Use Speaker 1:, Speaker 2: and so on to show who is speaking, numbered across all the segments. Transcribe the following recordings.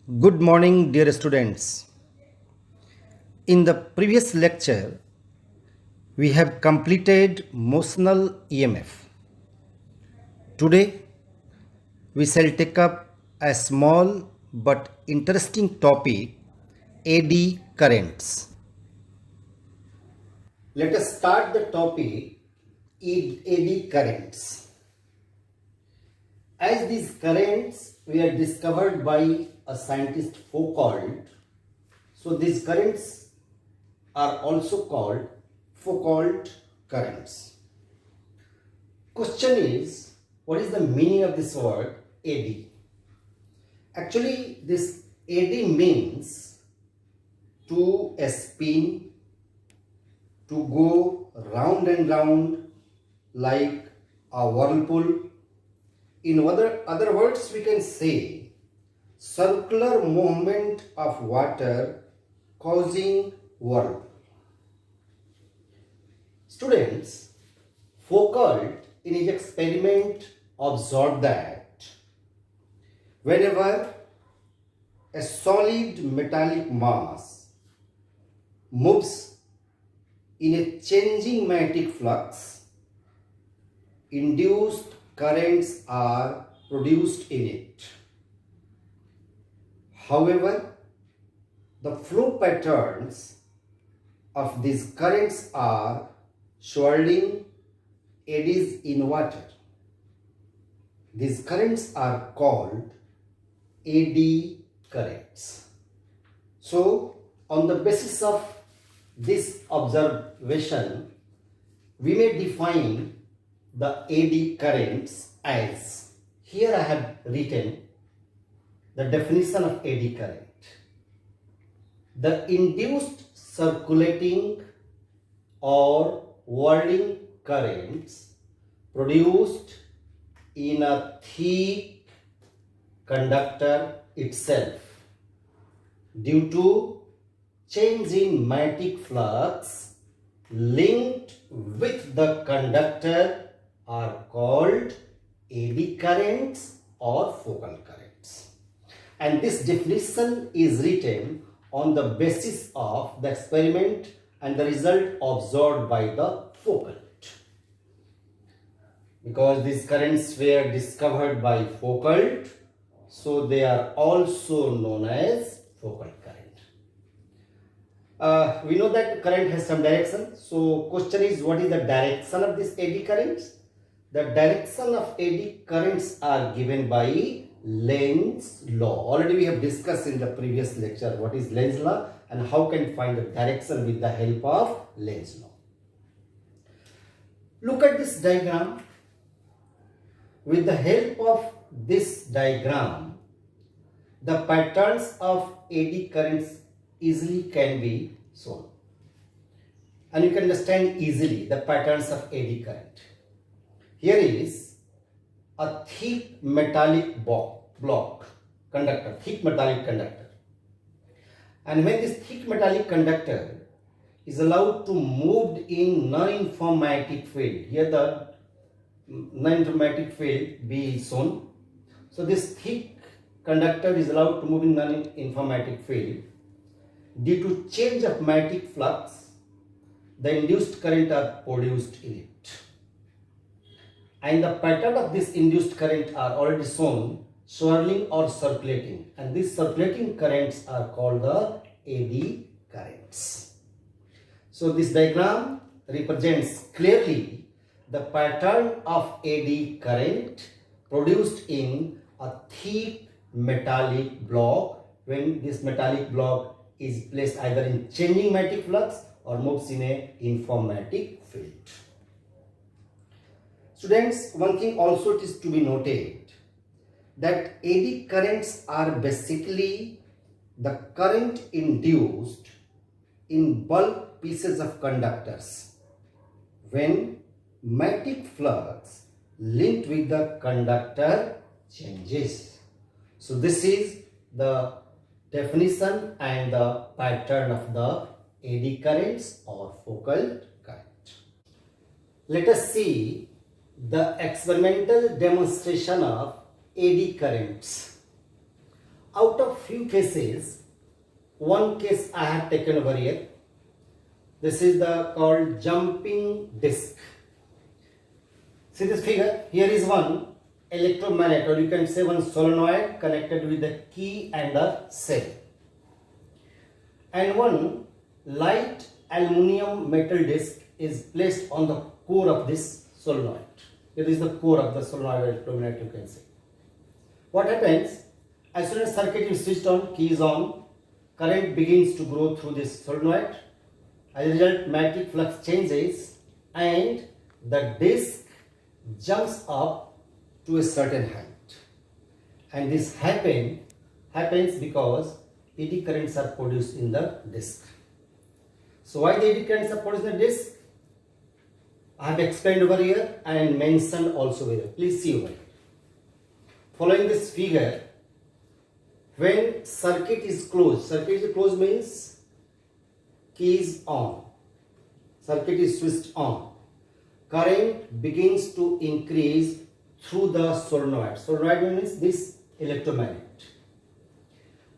Speaker 1: Good morning, dear students. In the previous lecture, we have completed motional EMF. Today, we shall take up a small but interesting topic, AD currents. Let us start the topic, AD currents. As these currents were discovered by a scientist Foucault, so these currents are also called Foucault currents. Question is, what is the meaning of this word AD? Actually, this AD means to spin, to go round and round like a whirlpool. In other words, we can say circular movement of water causing whirlpool. Students, Foucault in his experiment observed that whenever a solid metallic mass moves in a changing magnetic flux, induced currents are produced in it. However, the flow patterns of these currents are swirling eddies in water. These currents are called AD currents. So, on the basis of this observation, we may define the AD currents as, here I have written the definition of AD current. The induced circulating or whirling currents produced in a thick conductor itself due to change in magnetic flux linked with the conductor are called AD currents or focal currents. And this definition is written on the basis of the experiment and the result observed by the Foucault. Because these currents were discovered by Foucault, so they are also known as Foucault current. We know that current has some direction. So question is, what is the direction of this AD currents? The direction of AD currents are given by Lenz's law. Already we have discussed in the previous lecture what is Lenz's law and how can find the direction with the help of Lenz's law. Look at this diagram. With the help of this diagram, the patterns of AD currents easily can be shown. And you can understand easily the patterns of AD current. Here is a thick metallic thick metallic conductor. And when this thick metallic conductor is allowed to move in non-uniform magnetic field, here the non-uniform magnetic field B is shown. So this thick conductor is allowed to move in non-uniform magnetic field. Due to change of magnetic flux, the induced current are produced in it. And the pattern of this induced current are already shown, swirling or circulating. And these circulating currents are called the AD currents. So this diagram represents clearly the pattern of AD current produced in a thick metallic block when this metallic block is placed either in changing magnetic flux or moves in a uniform magnetic field. Students, one thing also it is to be noted that AD currents are basically the current induced in bulk pieces of conductors when magnetic flux linked with the conductor changes. So this is the definition and the pattern of the AD currents or focal current. Let us see the experimental demonstration of AD currents. Out of few cases. One case I have taken over here. This is the called jumping disc. See this figure? Here is one electromagnet, or you can say one solenoid connected with the key and the cell, and one light aluminium metal disc is placed on the core of this solenoid. It is the core of the solenoid electromagnet, you can say. What happens? As soon as circuit is switched on, key is on, current begins to grow through this solenoid. As a result, magnetic flux changes and the disc jumps up to a certain height. And this happens because eddy currents are produced in the disc. So why the eddy currents are produced in the disc? I have explained over here and mentioned also here. Please see over here. Following this figure, when circuit is closed means key is on, circuit is switched on, current begins to increase through the solenoid. Solenoid means this electromagnet.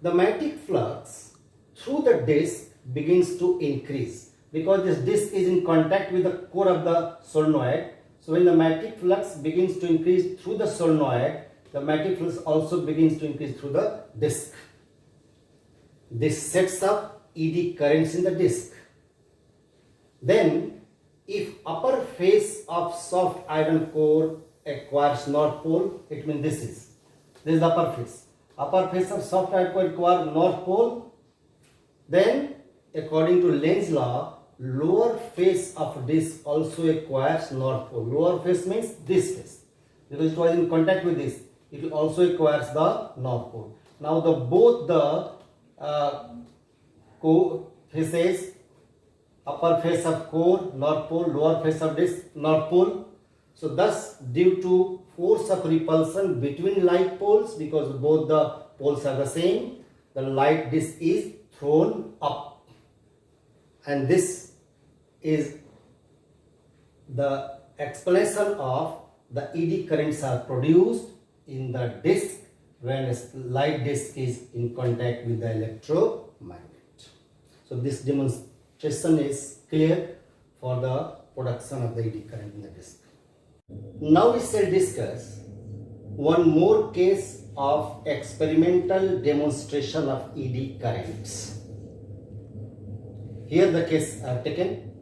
Speaker 1: The magnetic flux through the disc begins to increase because this disc is in contact with the core of the solenoid. So when the magnetic flux begins to increase through the solenoid, the magnetic flux also begins to increase through the disc. This sets up eddy currents in the disc. Then, if upper face of soft iron core acquires north pole, it means this is the upper face. Upper face of soft iron core acquires north pole. Then, according to Lenz's law, lower face of disc also acquires north pole. Lower face means this face, because it was in contact with this. It also acquires the north pole. Now both the faces, upper face of core, north pole, lower face of disc, north pole. So thus, due to force of repulsion between light poles, because both the poles are the same, the light disc is thrown up. And this is the explanation of the eddy currents are produced in the disc when a light disc is in contact with the electromagnet. So this demonstration is clear for the production of the eddy current in the disc. Now we shall discuss one more case of experimental demonstration of eddy currents. Here the case are taken.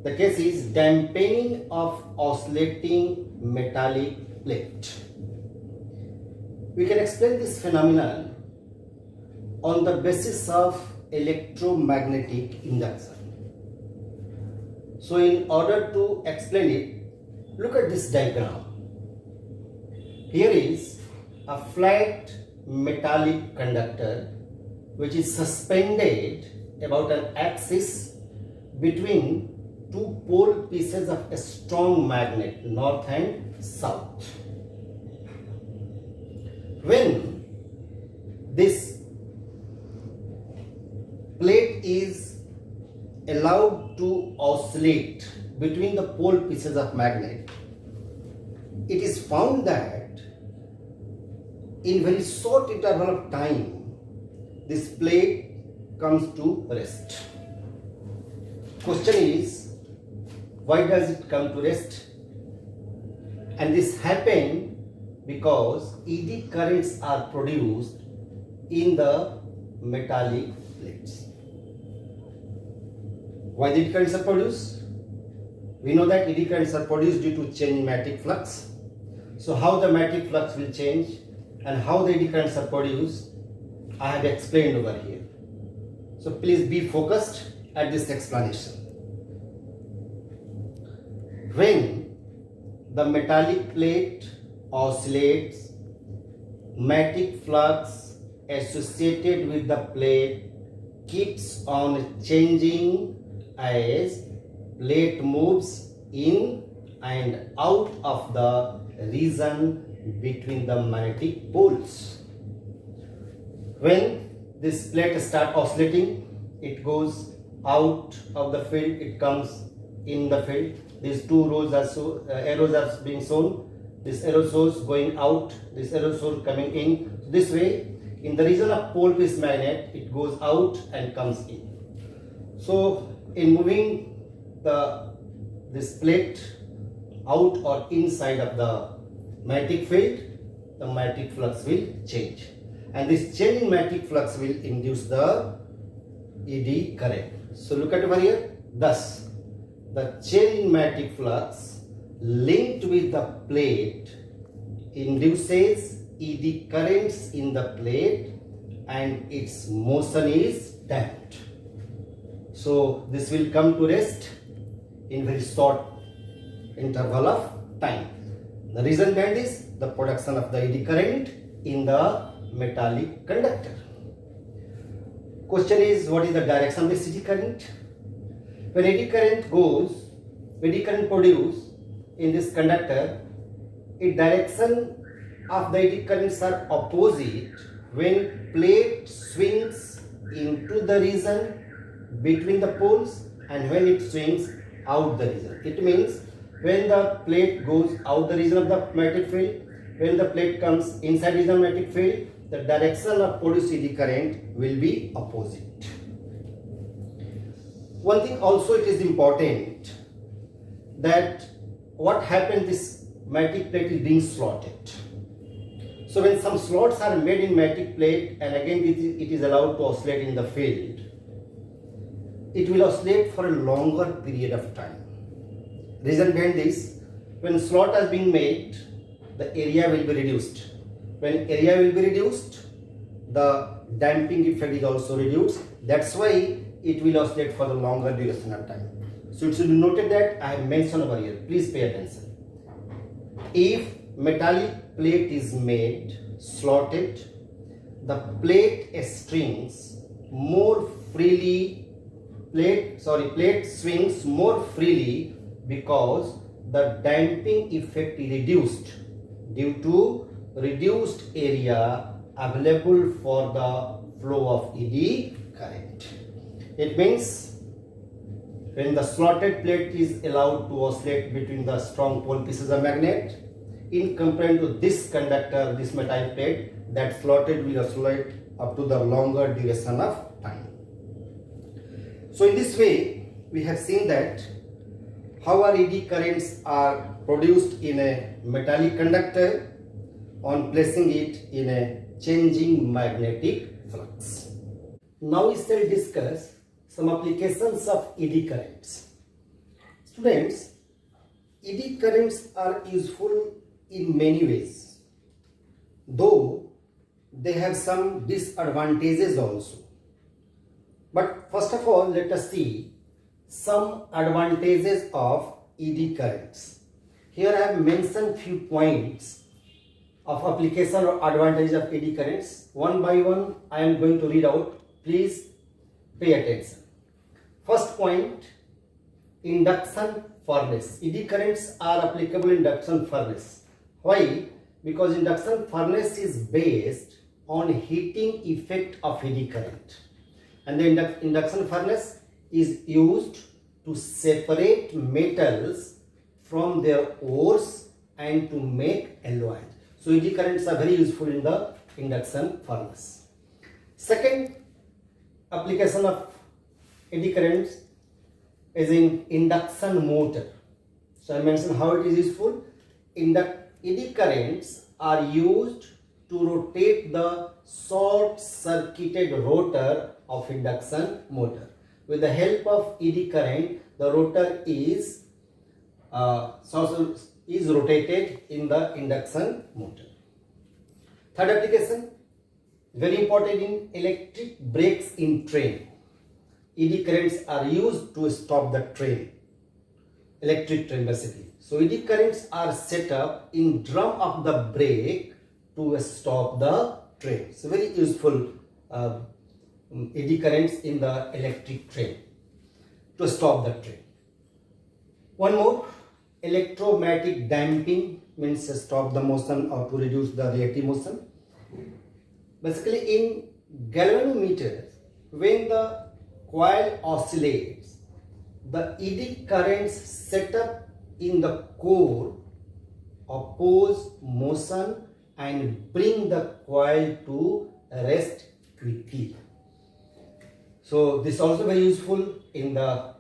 Speaker 1: The case is dampening of oscillating metallic plate. We can explain this phenomenon on the basis of electromagnetic induction. So in order to explain it, look at this diagram. Here is a flat metallic conductor which is suspended about an axis between two pole pieces of a strong magnet, north and south. When this plate is allowed to oscillate between the pole pieces of magnet, it is found that in very short interval of time, this plate comes to rest. Question is, why does it come to rest? And this happens because eddy currents are produced in the metallic plates. Why the eddy currents are produced? We know that eddy currents are produced due to change in magnetic flux. So how the magnetic flux will change and how the eddy currents are produced, I have explained over here. So please be focused at this explanation. When the metallic plate oscillates, magnetic flux associated with the plate keeps on changing as plate moves in and out of the region between the magnetic poles. When this plate starts oscillating, it goes out of the field, it comes in the field. These two rows are arrows are being shown. This arrow shows going out, this arrow shows coming in. This way In the region of pole piece magnet, it goes out and comes in. So in moving this plate out or inside of the magnetic field, the magnetic flux will change, and this change in magnetic flux will induce the ED current. So look at over here. Thus, the change in magnetic flux linked with the plate induces ED currents in the plate, and its motion is damped. So this will come to rest in very short interval of time. The reason behind this, the production of the eddy current in the metallic conductor. Question is, what is the direction of this eddy current? When eddy current produced in this conductor, its direction of the eddy currents are opposite when plate swings into the region between the poles and when it swings out the region. It means when the plate goes out the region of the magnetic field, when the plate comes inside the magnetic field, the direction of produced eddy current will be opposite. One thing also it is important that what happens, this magnetic plate is being slotted. So when some slots are made in magnetic plate and again it is allowed to oscillate in the field, it will oscillate for a longer period of time. Reason behind this, when slot is being made, the area will be reduced. When area will be reduced, the damping effect is also reduced. That's why it will oscillate for the longer duration of time. So it should be noted that I have mentioned over here. Please pay attention. If metallic plate is made slotted, the plate swings more freely. Plate swings more freely because the damping effect is reduced due to reduced area available for the flow of eddy current. It means when the slotted plate is allowed to oscillate between the strong pole pieces of magnet, in comparison to this conductor, this metallic plate, that slotted will oscillate up to the longer duration of time. So in this way, we have seen that how our eddy currents are produced in a metallic conductor on placing it in a changing magnetic flux. Now we shall discuss some applications of eddy currents. Students, eddy currents are useful in many ways, though they have some disadvantages also. But first of all, let us see some advantages of eddy currents. Here I have mentioned few points of application or advantage of eddy currents. One by one I am going to read out. Please pay attention. First point, induction furnace. Eddy currents are applicable in induction furnace. Why? Because induction furnace is based on heating effect of eddy current. And the induction furnace is used to separate metals from their ores and to make alloys. So eddy currents are very useful in the induction furnace. Second application of eddy currents is in induction motor. So I mentioned how it is useful. Eddy currents are used to rotate the short-circuited rotor of induction motor. With the help of eddy current, the rotor is rotated in the induction motor. Third application, very important in electric brakes in train. Eddy currents are used to stop the train, electric train basically. So eddy currents are set up in drum of the brake to stop the train. So very useful eddy currents in the electric train to stop the train. One more, electromagnetic damping means stop the motion or to reduce the reactive motion. Basically in galvanometers, when the coil oscillates, the eddy currents set up in the core oppose motion and bring the coil to rest quickly. So this is also very useful in the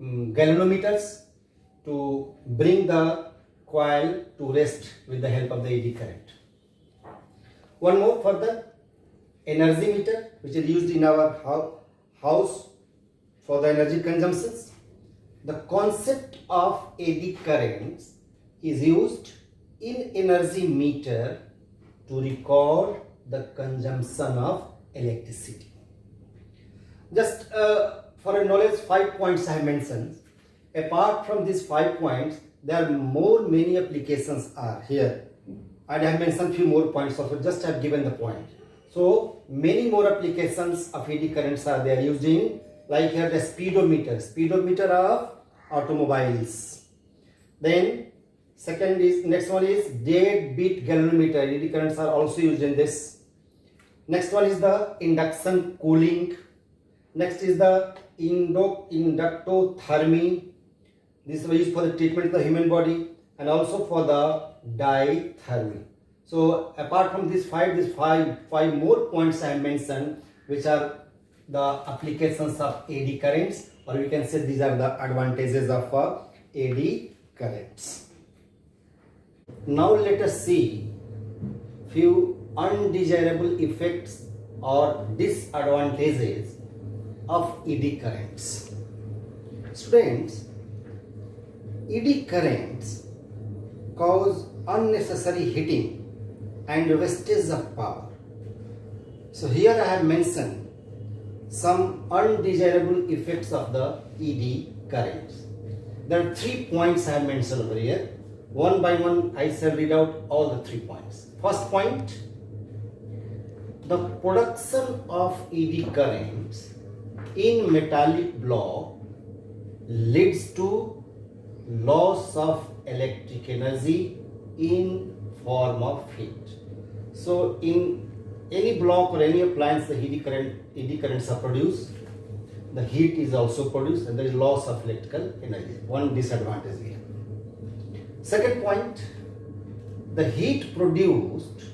Speaker 1: galvanometers to bring the coil to rest with the help of the eddy current. One more further, energy meter, which is used in our house for the energy consumptions. The concept of eddy currents is used in energy meter to record the consumption of electricity. Just for a knowledge, 5 points I have mentioned. Apart from these 5 points, there are many applications are here. And I have mentioned few more points also, just I have given the point. So many more applications of eddy currents are there used in, like here the speedometer of automobiles. Then next one is deadbeat galvanometer. Eddy currents are also used in this. Next one is the induction cooling. Next is the inductothermy. This is used for the treatment of the human body and also for the dithermy. So apart from these five more points I have mentioned, which are the applications of eddy currents, or we can say these are the advantages of eddy currents. Now let us see few undesirable effects or disadvantages of eddy currents. Students, eddy currents cause unnecessary heating and wastage of power. So here I have mentioned some undesirable effects of the eddy currents. There are 3 points I have mentioned over here. One by one I shall read out all the 3 points. First point, the production of eddy currents in metallic block leads to loss of electric energy in form of heat. So in any block or any appliance, the eddy currents are produced, the heat is also produced, and there is loss of electrical energy. One disadvantage here. Second point, the heat produced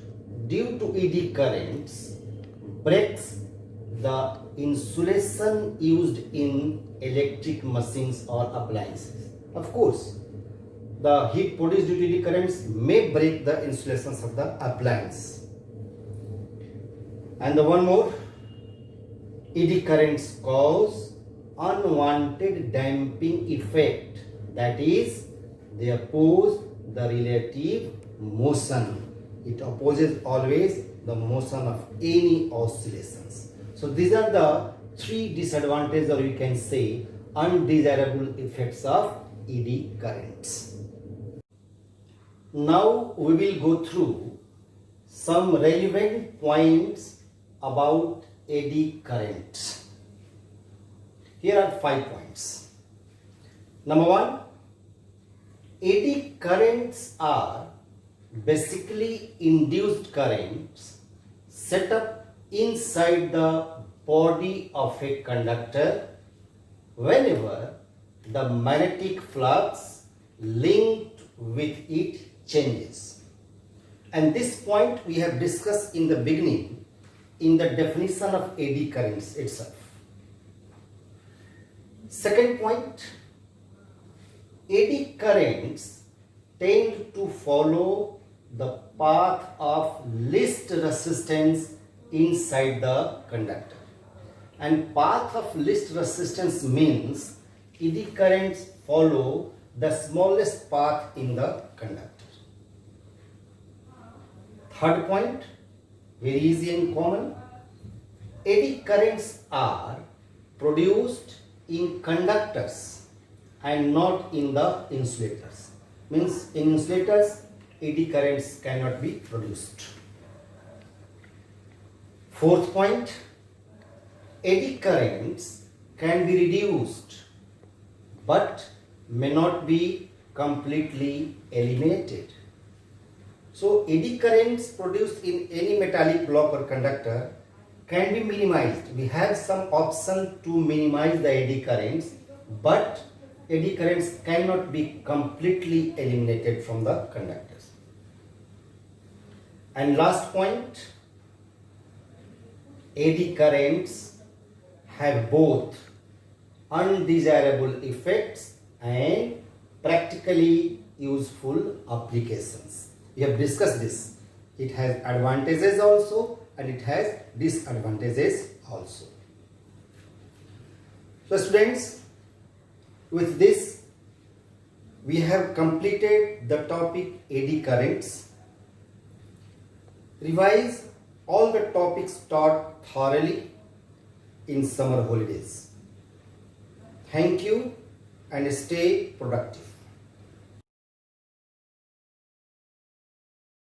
Speaker 1: due to eddy currents breaks the insulation used in electric machines or appliances. Of course, the heat produced due to eddy currents may break the insulations of the appliance. And the one more, eddy currents cause unwanted damping effect, that is, they oppose the relative motion. It opposes always the motion of any oscillations. So these are the 3 disadvantages, or we can say undesirable effects of eddy currents. Now we will go through some relevant points about eddy currents. Here are 5 points. Number 1, eddy currents are basically induced currents set up inside the body of a conductor whenever the magnetic flux linked with it changes. And this point we have discussed in the beginning in the definition of eddy currents itself. Second point, eddy currents tend to follow the path of least resistance inside the conductor. And path of least resistance means eddy currents follow the smallest path in the conductor. Third point, very easy and common, eddy currents are produced in conductors and not in the insulators. Means in insulators, eddy currents cannot be produced. Fourth point, eddy currents can be reduced but may not be completely eliminated. So eddy currents produced in any metallic block or conductor can be minimized. We have some option to minimize the eddy currents, but eddy currents cannot be completely eliminated from the conductors. And last point, eddy currents have both undesirable effects and practically useful applications. We have discussed this. It has advantages also and it has disadvantages also. So students, with this we have completed the topic eddy currents. Revise all the topics taught thoroughly in summer holidays. Thank you and stay productive.